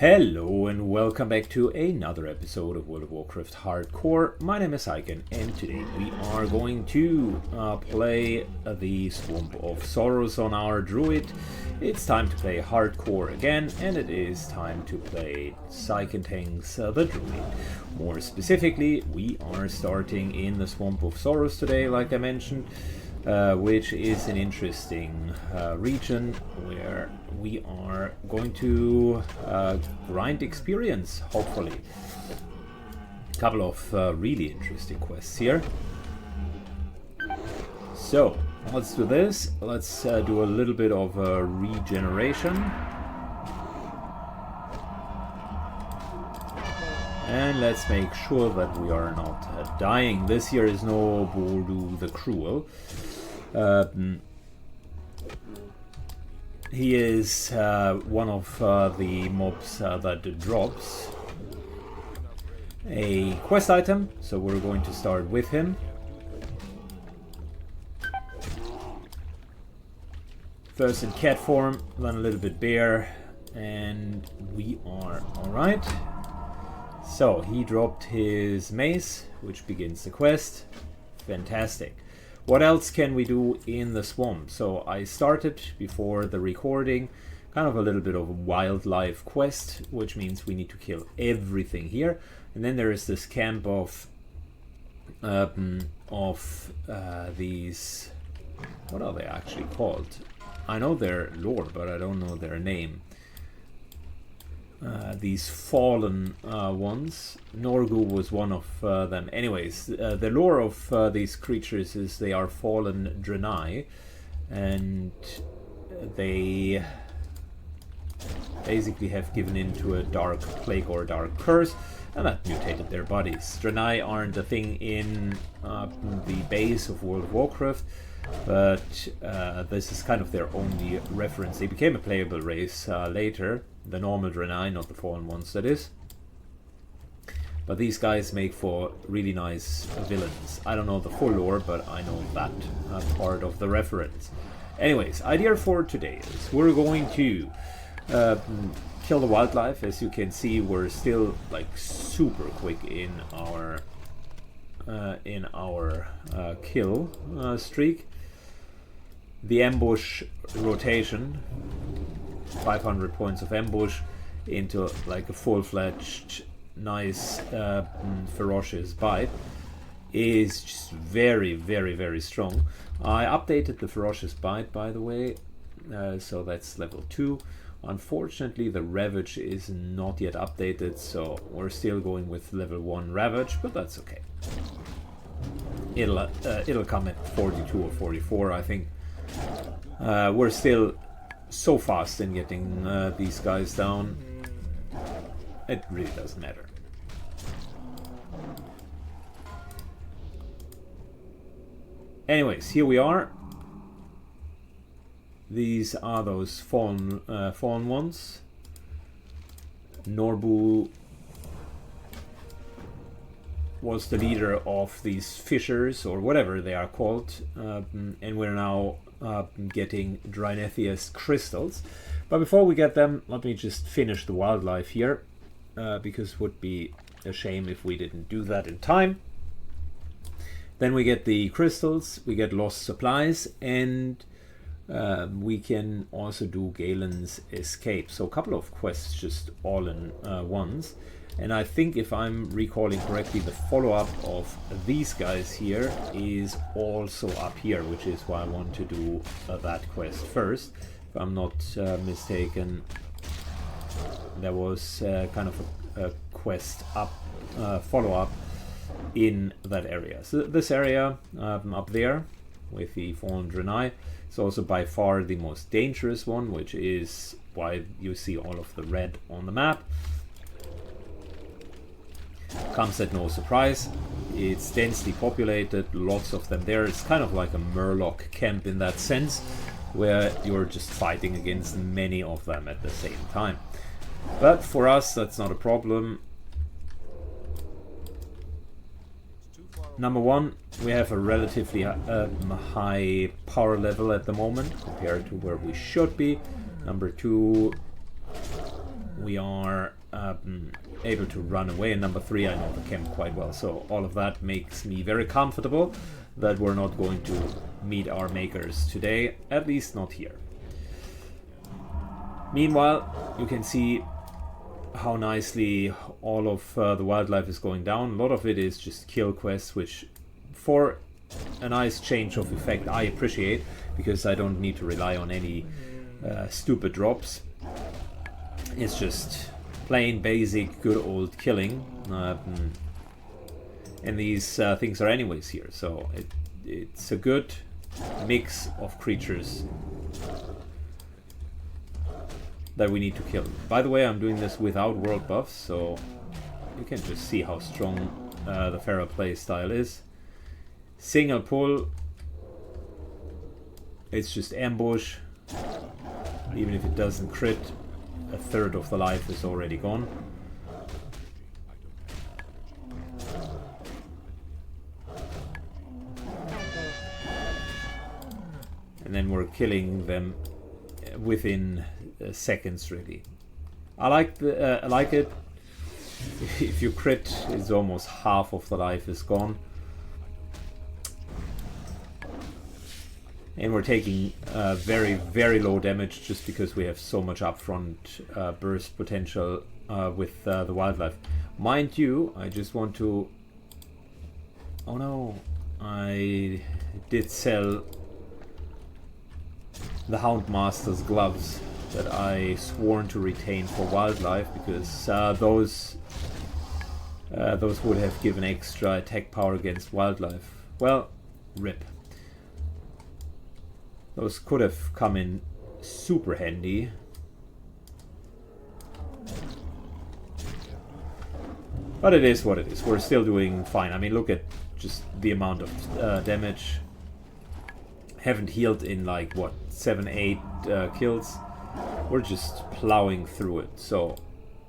Hello and welcome back to another episode of World of Warcraft Hardcore. My name is Icon and today we are going to play the Swamp of Sorrows on our Druid. It's time to play Hardcore again, and it is time to play Psychentang's the Druid. More specifically, we are starting in the Swamp of Sorrows today, like I mentioned. Which is an interesting region where we are going to grind experience, hopefully. A couple of really interesting quests here. So, let's do this. Let's do a little bit of regeneration. And let's make sure that we are not dying. This here is no Bordu the Cruel. He is one of the mobs that drops a quest item, so we're going to start with him. First in cat form, then a little bit bear, and we are alright. So he dropped his mace, which begins the quest. Fantastic. What else can we do in the swamp? So I started before the recording kind of a little bit of a wildlife quest, which means we need to kill everything here. And then there is this camp of these, what are they actually called? I know their lore, but I don't know their name. These fallen ones. Norgu was one of them. Anyways, the lore of these creatures is they are fallen Draenei, and they basically have given into a dark plague or dark curse, and that mutated their bodies. Draenei aren't a thing in the base of World of Warcraft, but this is kind of their only reference. They became a playable race later. The normal Draenei, not the fallen ones, that is. But these guys make for really nice villains. I don't know the full lore, but I know that part of the reference. Anyways, idea for today is we're going to kill the wildlife. As you can see, we're still like super quick in our kill streak. The ambush rotation. 500 points of ambush into like a full-fledged nice ferocious bite is just very, very, very strong. I updated the ferocious bite, by the way, so that's level 2. Unfortunately, the ravage is not yet updated, so we're still going with level 1 ravage, but that's okay. It'll come at 42 or 44, I think. We're still so fast in getting these guys down, it really doesn't matter. Anyways, here we are. These are those fallen ones. Norbu was the leader of these fishers, or whatever they are called, and we're now getting Draenethius crystals. But before we get them, let me just finish the wildlife here, because it would be a shame if we didn't do that in time. Then we get the crystals, we get lost supplies, and we can also do Galen's escape. So a couple of quests just all in ones. And I think, if I'm recalling correctly, the follow-up of these guys here is also up here, which is why I want to do that quest first. If I'm not mistaken, there was kind of a quest up, follow-up in that area. So this area up there with the fallen Draenei is also by far the most dangerous one, which is why you see all of the red on the map. Comes at no surprise. It's densely populated, lots of them there. It's kind of like a Murloc camp in that sense, where you're just fighting against many of them at the same time. But for us, that's not a problem. Number one, we have a relatively high power level at the moment compared to where we should be. Number two, we are able to run away. And number 3, I know the camp quite well. So all of that makes me very comfortable that we're not going to meet our makers today, at least not here. Meanwhile, you can see how nicely all of the wildlife is going down. A lot of it is just kill quests, which for a nice change of effect I appreciate, because I don't need to rely on any stupid drops. It's just plain basic good old killing, and these things are anyways here, so it's a good mix of creatures that we need to kill. By the way, I'm doing this without world buffs, so you can just see how strong the feral play style is. Single pull, it's just ambush. Even if it doesn't crit, a third of the life is already gone. And then we're killing them within seconds, really. I like it. If you crit, it's almost half of the life is gone. And we're taking very, very low damage just because we have so much upfront burst potential with the wildlife. Mind you, I just want to... Oh no, I did sell the Houndmaster's gloves that I sworn to retain for wildlife, because those would have given extra attack power against wildlife. Well, rip. Those could have come in super handy. But it is what it is. We're still doing fine. I mean, look at just the amount of damage. Haven't healed in like, what, 7-8 kills. We're just plowing through it. So,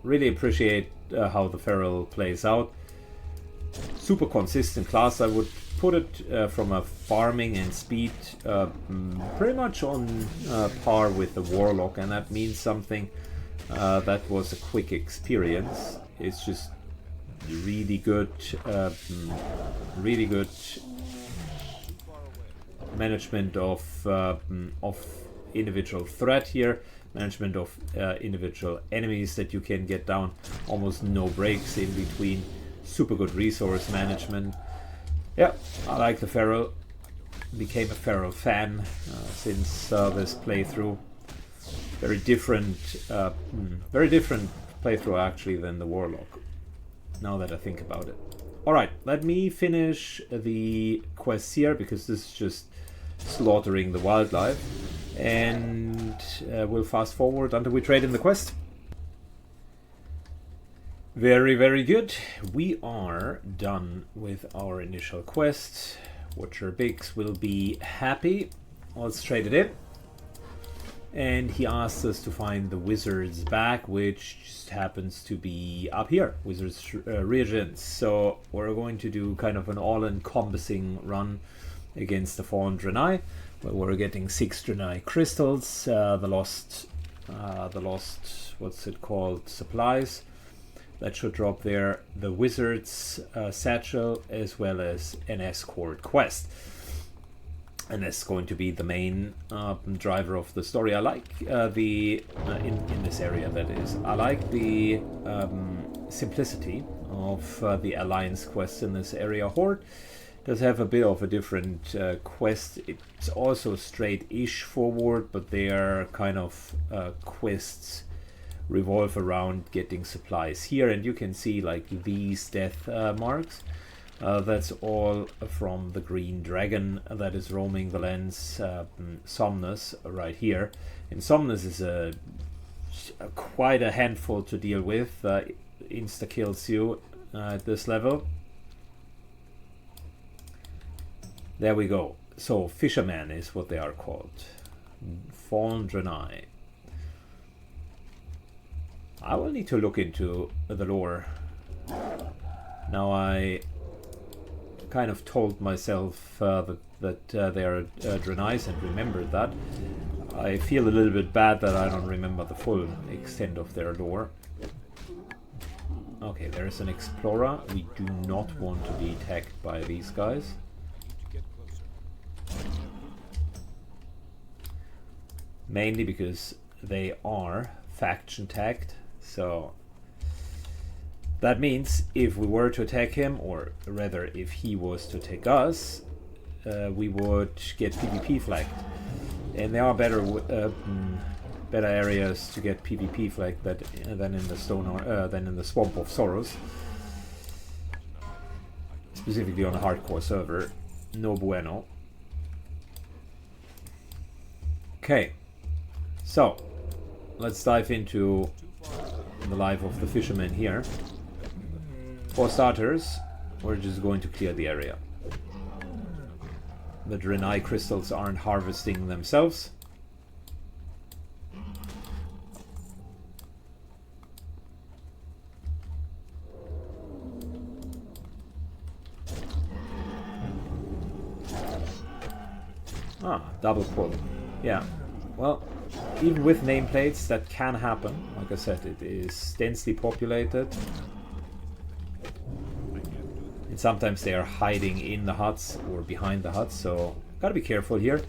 really appreciate how the feral plays out. Super consistent class, I would put it from a farming and speed pretty much on par with the warlock, and that means something. That was a quick experience. It's just really good management of individual threat here, management of individual enemies that you can get down, almost no breaks in between, super good resource management. Yeah, I like the feral. Became a feral fan since this playthrough. Very different playthrough actually than the warlock, now that I think about it. Alright, let me finish the quests here, because this is just slaughtering the wildlife, and we'll fast forward until we trade in the quest. Very, very good. We are done with our initial quest. Watcher Biggs will be happy. Let's trade it in. And he asks us to find the wizard's back, which just happens to be up here, wizard's reagents. So we're going to do kind of an all-encompassing run against the fallen Draenei, where we're getting 6 Draenei crystals, the lost, what's it called, supplies. That should drop there, the wizard's satchel, as well as an escort quest. And that's going to be the main driver of the story. I like in this area, that is, I like the simplicity of the alliance quests in this area. Horde does have a bit of a different quest. It's also straight-ish forward, but they are kind of quests revolve around getting supplies here, and you can see like these death marks. That's all from the green dragon that is roaming the lands, Somnus, right here. And Somnus is quite a handful to deal with. Insta kills you at this level. There we go. So fisherman is what they are called. Fallen Draenei. I will need to look into the lore. Now I kind of told myself that they are Draenei and remembered that. I feel a little bit bad that I don't remember the full extent of their lore. Okay, there's an explorer. We do not want to be attacked by these guys. Mainly because they are faction tagged, so that means if we were to attack him, or rather if he was to attack us, we would get PvP flagged. And there are better areas to get PvP flagged than in the Swamp of Sorrows. Specifically on a hardcore server. No bueno. Okay. So, let's dive into the life of the fisherman here. For starters, we're just going to clear the area. The Draenei crystals aren't harvesting themselves. Ah, double pull. Yeah, well, even with nameplates that can happen. Like I said, it is densely populated. And sometimes they are hiding in the huts or behind the huts, so gotta be careful here.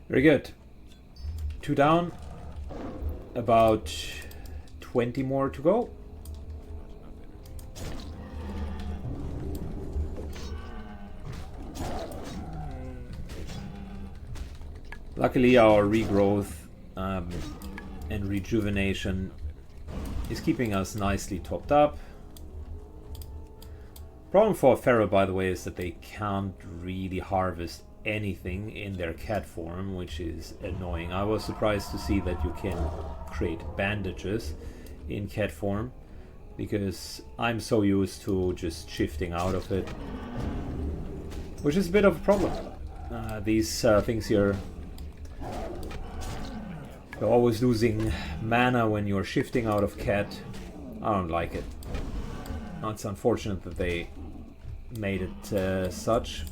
Very good. 2 down. About 20 more to go. Luckily our regrowth and rejuvenation is keeping us nicely topped up. Problem for a Pharaoh, by the way, is that they can't really harvest anything in their cat form, which is annoying. I was surprised to see that you can create bandages in cat form, because I'm so used to just shifting out of it, which is a bit of a problem. These things here, you're always losing mana when you're shifting out of cat. I don't like it. It's unfortunate that they made it such.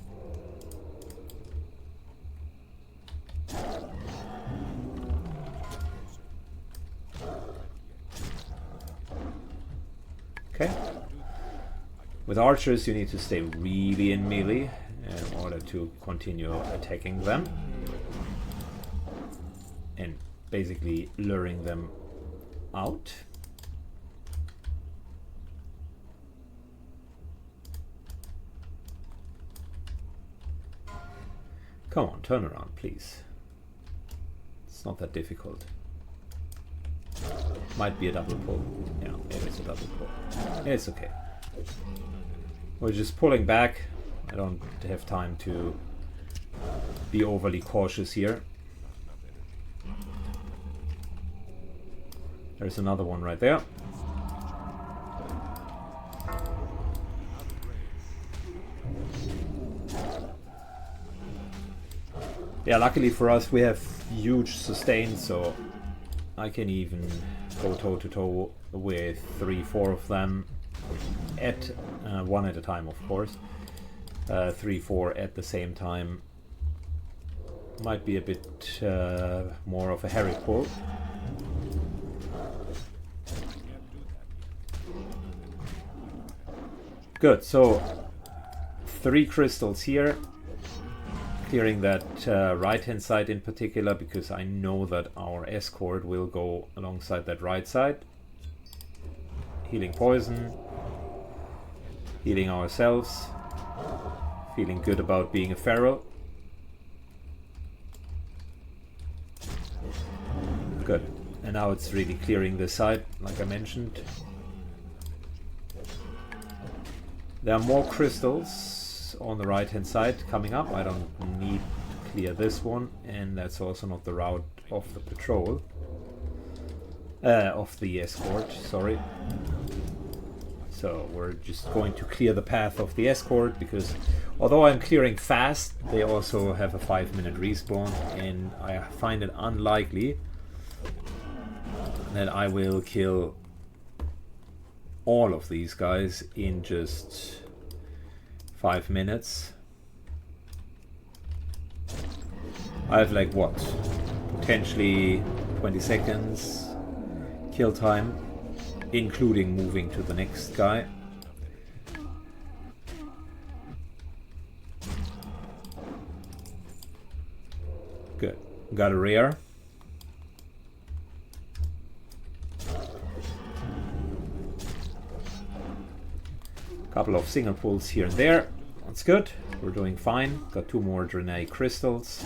Okay. With archers you need to stay really in melee in order to continue attacking them. And basically luring them out. Come on, turn around, please. It's not that difficult. Might be a double pull. Yeah, it is a double pull. It's okay. We're just pulling back. I don't have time to be overly cautious here. There's another one right there. Yeah, luckily for us we have huge sustain, so I can even go toe to toe with 3-4 of them at one at a time, of course. 3-4 at the same time might be a bit more of a hairy pull. Good, so 3 crystals here, clearing that right hand side in particular, because I know that our escort will go alongside that right side. Healing poison, healing ourselves, feeling good about being a feral. Good, and now it's really clearing this side, like I mentioned. There are more crystals on the right hand side coming up. I don't need to clear this one, and that's also not the route of the patrol. Of the escort, sorry. So we're just going to clear the path of the escort, because although I'm clearing fast, they also have a 5-minute respawn, and I find it unlikely that I will kill all of these guys in just 5 minutes. I have like what? Potentially 20 seconds kill time, including moving to the next guy. Good. Got a rare. Couple of single pulls here and there. That's good. We're doing fine. Got 2 more Draenei crystals.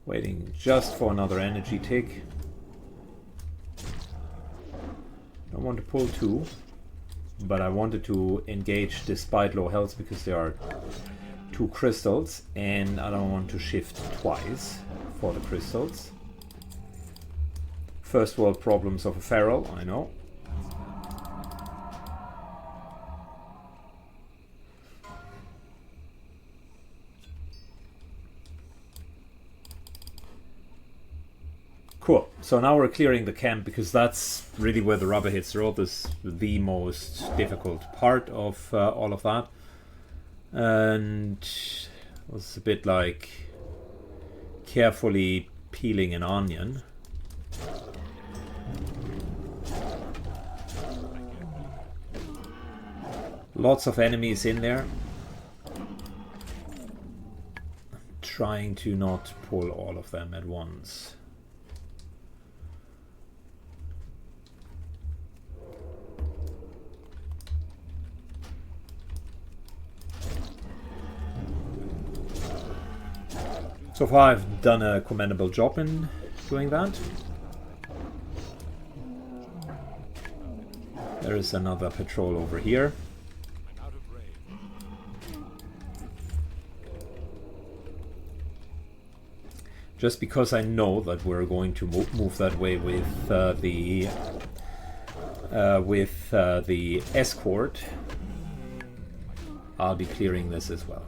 Waiting just for another energy tick. I want to pull 2, but I wanted to engage despite low health because there are 2 crystals, and I don't want to shift twice for the crystals. First world problems of a feral, I know. Cool. So now we're clearing the camp, because that's really where the rubber hits the road. This is the most difficult part of all of that. And it was a bit like carefully peeling an onion. Lots of enemies in there. Trying to not pull all of them at once. So far I've done a commendable job in doing that. There is another patrol over here. Just because I know that we're going to move that way with the escort, I'll be clearing this as well.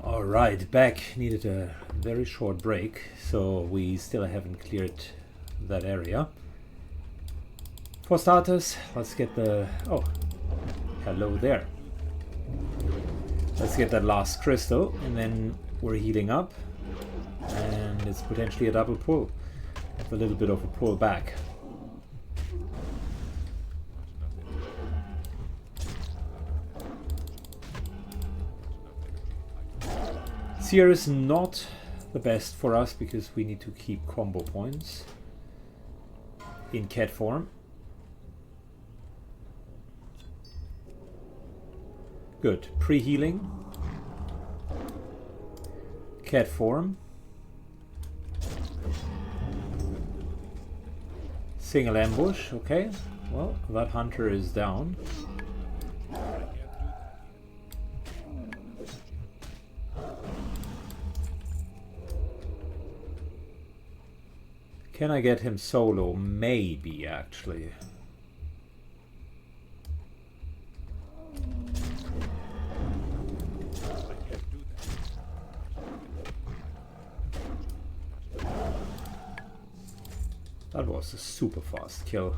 Alright, back. Needed a very short break, so we still haven't cleared that area. For starters, let's get the... oh, hello there. Let's get that last crystal, and then we're healing up, and it's potentially a double pull. With a little bit of a pull back. Seer is not the best for us because we need to keep combo points in cat form. Good. Pre-healing. Cat form. Single ambush. Okay. Well, that hunter is down. Can I get him solo? Maybe, actually. That was a super fast kill.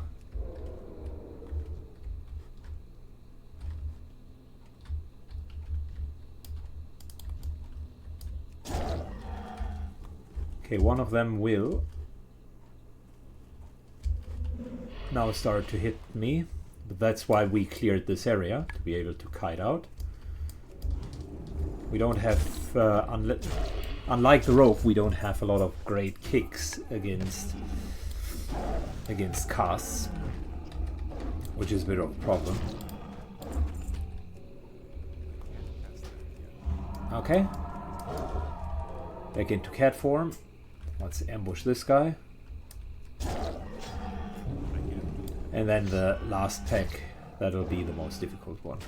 Okay, one of them will now start to hit me, but that's why we cleared this area, to be able to kite out. We don't have, unlike the rope, we don't have a lot of great kicks against casts, which is a bit of a problem. Okay. Back into cat form. Let's ambush this guy. And then the last pack. That'll be the most difficult one.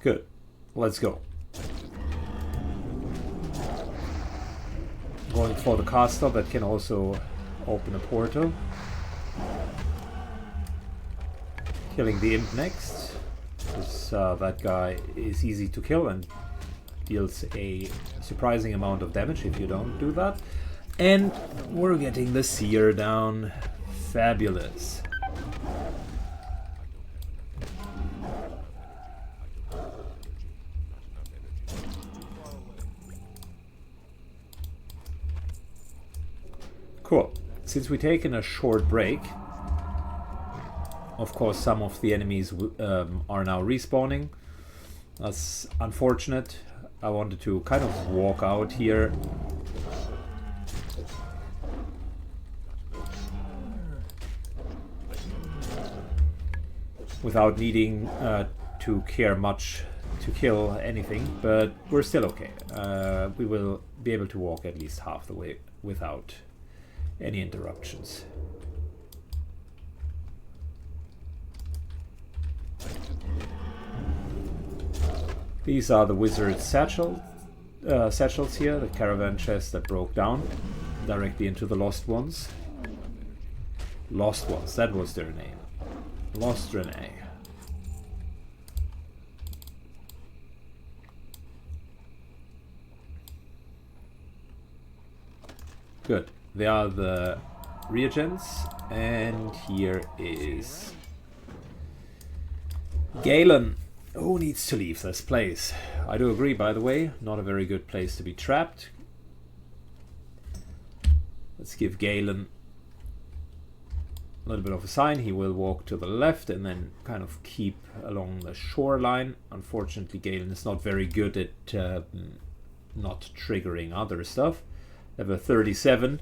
Good. Let's go. Going for the caster that can also open a portal. Killing the imp next. Because that guy is easy to kill and deals a surprising amount of damage if you don't do that. And we're getting the seer down. Fabulous. Cool. Since we've taken a short break, of course some of the enemies are now respawning. That's unfortunate. I wanted to kind of walk out here. Without needing to care much to kill anything, but we're still okay. We will be able to walk at least half the way without any interruptions. These are the wizard satchels here, the caravan chest that broke down directly into the Lost Ones. Lost Ones, that was their name. Lost Renee. Good. They are the reagents, and here is Galen. Who needs to leave this place? I do agree, by the way, not a very good place to be trapped. Let's give Galen a little bit of a sign. He will walk to the left and then kind of keep along the shoreline. Unfortunately, Galen is not very good at not triggering other stuff. Level 37.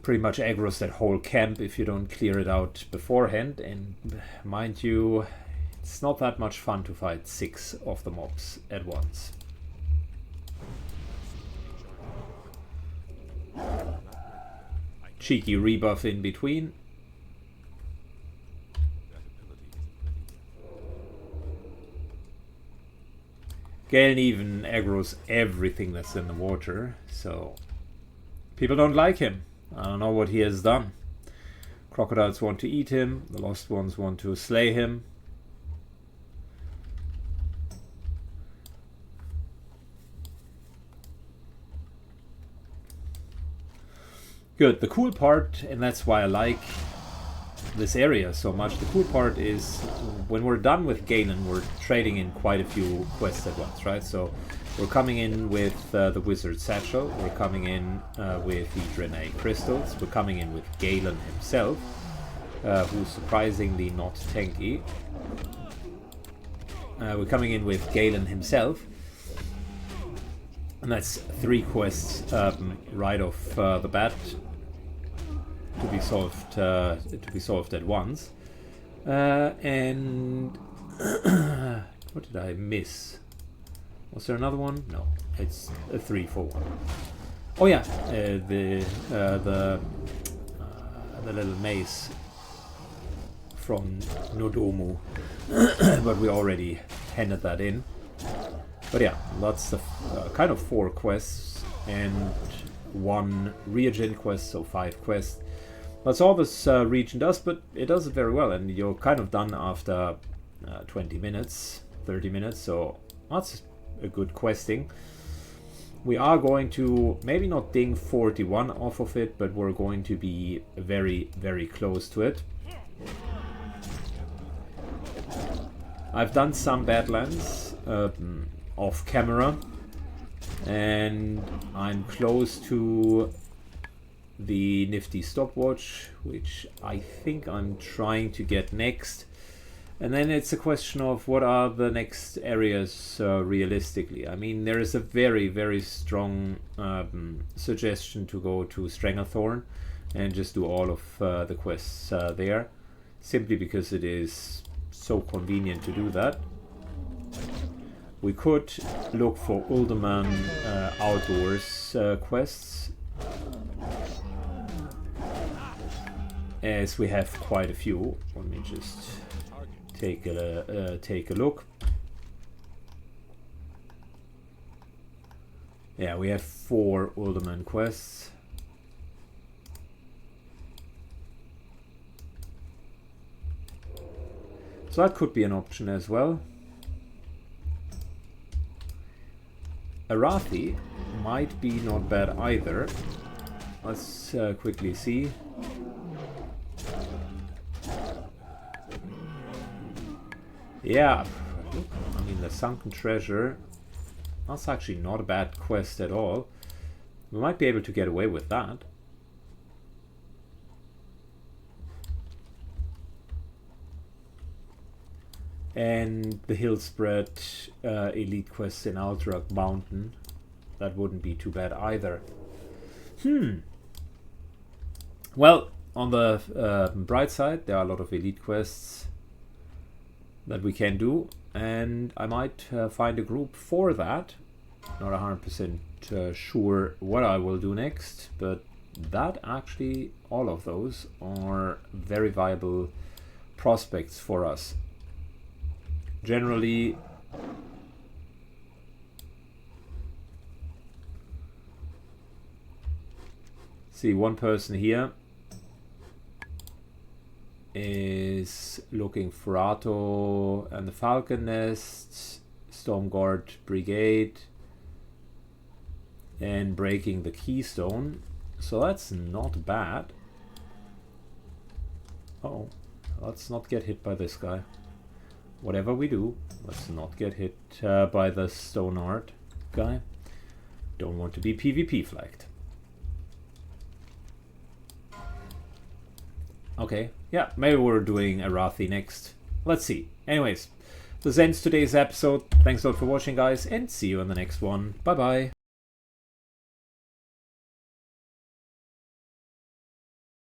Pretty much aggroes that whole camp if you don't clear it out beforehand. And mind you, it's not that much fun to fight 6 of the mobs at once. Cheeky rebuff in between. Galen even aggroes everything that's in the water, so people don't like him. I don't know what he has done. Crocodiles want to eat him, the Lost Ones want to slay him. Good. The cool part, and that's why I like this area so much, the cool part is when we're done with Galen, we're trading in quite a few quests at once, right? So we're coming in with the Wizard Satchel, we're coming in with the Draenei Crystals, we're coming in with Galen himself, who's surprisingly not tanky. We're coming in with Galen himself, and that's 3 quests right off the bat to be solved at once. And what did I miss? Was there another one? No, it's a 3 for 1. Oh yeah, the little mace from Nodomu, but we already handed that in. But yeah, lots of kind of 4 quests and 1 reagent quest, so 5 quests. That's all this region does, but it does it very well, and you're kind of done after 20 minutes, 30 minutes, so that's a good questing. We are going to maybe not ding 41 off of it, but we're going to be very, very close to it. I've done some Badlands off camera, and I'm close to the nifty stopwatch, which I think I'm trying to get next. And then it's a question of what are the next areas realistically. I mean, there is a very, very strong suggestion to go to Stranglethorn and just do all of the quests there, simply because it is so convenient to do that. We could look for Uldaman outdoors quests, as we have quite a few. Let me just take a look. Yeah, we have 4 Uldaman quests. So that could be an option as well. Arathi might be not bad either. Let's quickly see. Yeah, look, I mean, the Sunken Treasure, that's actually not a bad quest at all. We might be able to get away with that. And the Hillspread elite quest in Alterac Mountain, that wouldn't be too bad either. Well, on the bright side, there are a lot of elite quests that we can do, and I might find a group for that. Not 100% sure what I will do next, but that actually, all of those are very viable prospects for us. Generally, see, one person here is looking for Atto and the Falcon Nest, Stormguard Brigade, and breaking the Keystone. So that's not bad. Uh-oh, let's not get hit by this guy. Whatever we do, let's not get hit by the Stone Art guy. Don't want to be PvP flagged. Okay, yeah, maybe we're doing Arathi next. Let's see. Anyways, this ends today's episode. Thanks a lot for watching, guys, and see you in the next one. Bye-bye.